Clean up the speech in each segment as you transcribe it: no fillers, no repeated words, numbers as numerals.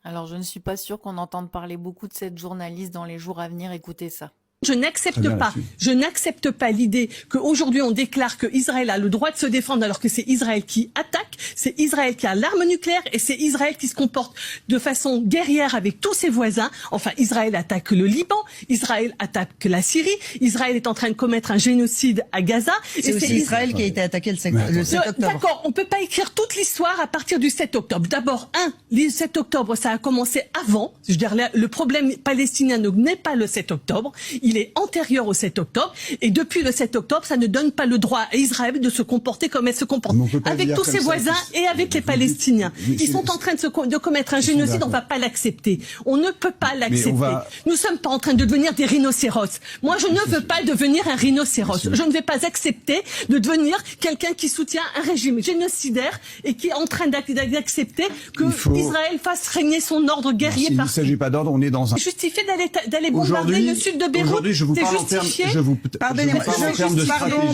Alors, je ne suis pas sûre qu'on entende parler beaucoup de cette journaliste dans les jours à venir. Écoutez ça. Je n'accepte pas l'idée qu'aujourd'hui on déclare que Israël a le droit de se défendre alors que c'est Israël qui attaque, c'est Israël qui a l'arme nucléaire et c'est Israël qui se comporte de façon guerrière avec tous ses voisins. Enfin, Israël attaque le Liban, Israël attaque la Syrie, Israël est en train de commettre un génocide à Gaza. C'est aussi Israël qui a été attaqué le 7 octobre. D'accord, on peut pas écrire toute l'histoire à partir du 7 octobre. D'abord, le 7 octobre, ça a commencé avant. Je veux dire, le problème palestinien n'est pas le 7 octobre. Il est antérieur au 7 octobre. Et depuis le 7 octobre, ça ne donne pas le droit à Israël de se comporter comme elle se comporte. Avec tous ses voisins et avec les Palestiniens. Ils sont en train de commettre un génocide, on ne va pas l'accepter. On ne peut pas l'accepter. Nous ne sommes pas en train de devenir des rhinocéros. Moi, je ne veux pas devenir un rhinocéros. Je ne vais pas accepter de devenir quelqu'un qui soutient un régime génocidaire et qui est en train d'accepter que Israël fasse régner son ordre guerrier partout. Il ne partout. s'agit pas d'ordre, on est dans un... Justifié d'aller bombarder le sud de Beyrouth. Aujourd'hui, je vous parle en termes, Pardonnez-moi,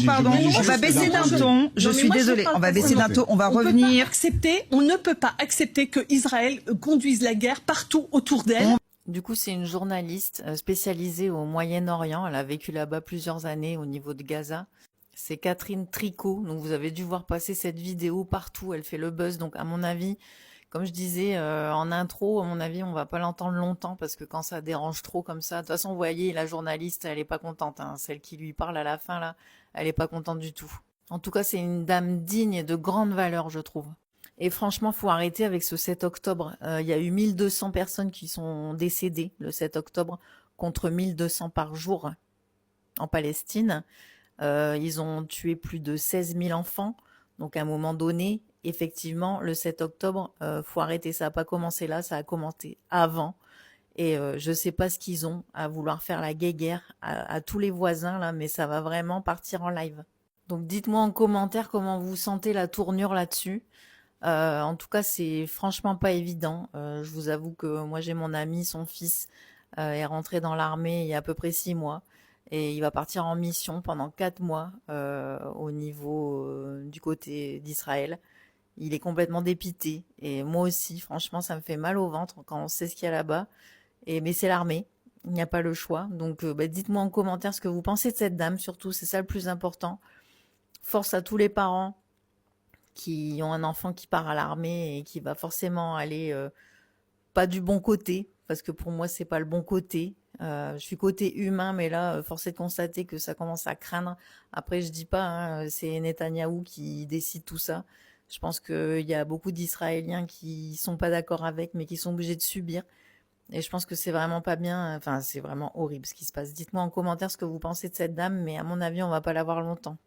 pardon, on va baisser d'un ton. Je suis désolée, on va baisser d'un ton, on va revenir. On ne peut pas accepter que Israël conduise la guerre partout autour d'elle. Du coup, c'est une journaliste spécialisée au Moyen-Orient. Elle a vécu là-bas plusieurs années au niveau de Gaza. C'est Catherine Tricot. Donc, vous avez dû voir passer cette vidéo partout. Elle fait le buzz. Donc, à mon avis, comme je disais en intro, à mon avis, on va pas l'entendre longtemps parce que quand ça dérange trop comme ça, de toute façon, vous voyez, la journaliste, elle est pas contente. Hein. Celle qui lui parle à la fin, là, elle est pas contente du tout. En tout cas, c'est une dame digne et de grande valeur, je trouve. Et franchement, faut arrêter avec ce 7 octobre. Il y a eu 1200 personnes qui sont décédées le 7 octobre contre 1200 par jour en Palestine. Ils ont tué plus de 16 000 enfants. Donc, à un moment donné, effectivement, le 7 octobre, faut arrêter. Ça n'a pas commencé là, ça a commencé avant. Et je sais pas ce qu'ils ont à vouloir faire la guéguerre à tous les voisins, là, mais ça va vraiment partir en live. Donc, dites-moi en commentaire comment vous sentez la tournure là-dessus. En tout cas, c'est franchement pas évident. Je vous avoue que moi, j'ai mon ami, son fils est rentré dans l'armée il y a à peu près 6 mois. Et il va partir en mission pendant 4 mois au niveau du côté d'Israël. Il est complètement dépité. Et moi aussi, franchement, ça me fait mal au ventre quand on sait ce qu'il y a là-bas. Mais c'est l'armée. Il n'y a pas le choix. Donc, dites-moi en commentaire ce que vous pensez de cette dame, surtout. C'est ça le plus important. Force à tous les parents qui ont un enfant qui part à l'armée et qui va forcément aller pas du bon côté, parce que pour moi, c'est pas le bon côté. Je suis côté humain, mais là, force est de constater que ça commence à craindre. Après, je dis pas, hein, c'est Netanyahou qui décide tout ça. Je pense qu'il y a beaucoup d'Israéliens qui sont pas d'accord avec, mais qui sont obligés de subir. Et je pense que c'est vraiment pas bien. Enfin, c'est vraiment horrible ce qui se passe. Dites-moi en commentaire ce que vous pensez de cette dame, mais à mon avis, on va pas la voir longtemps.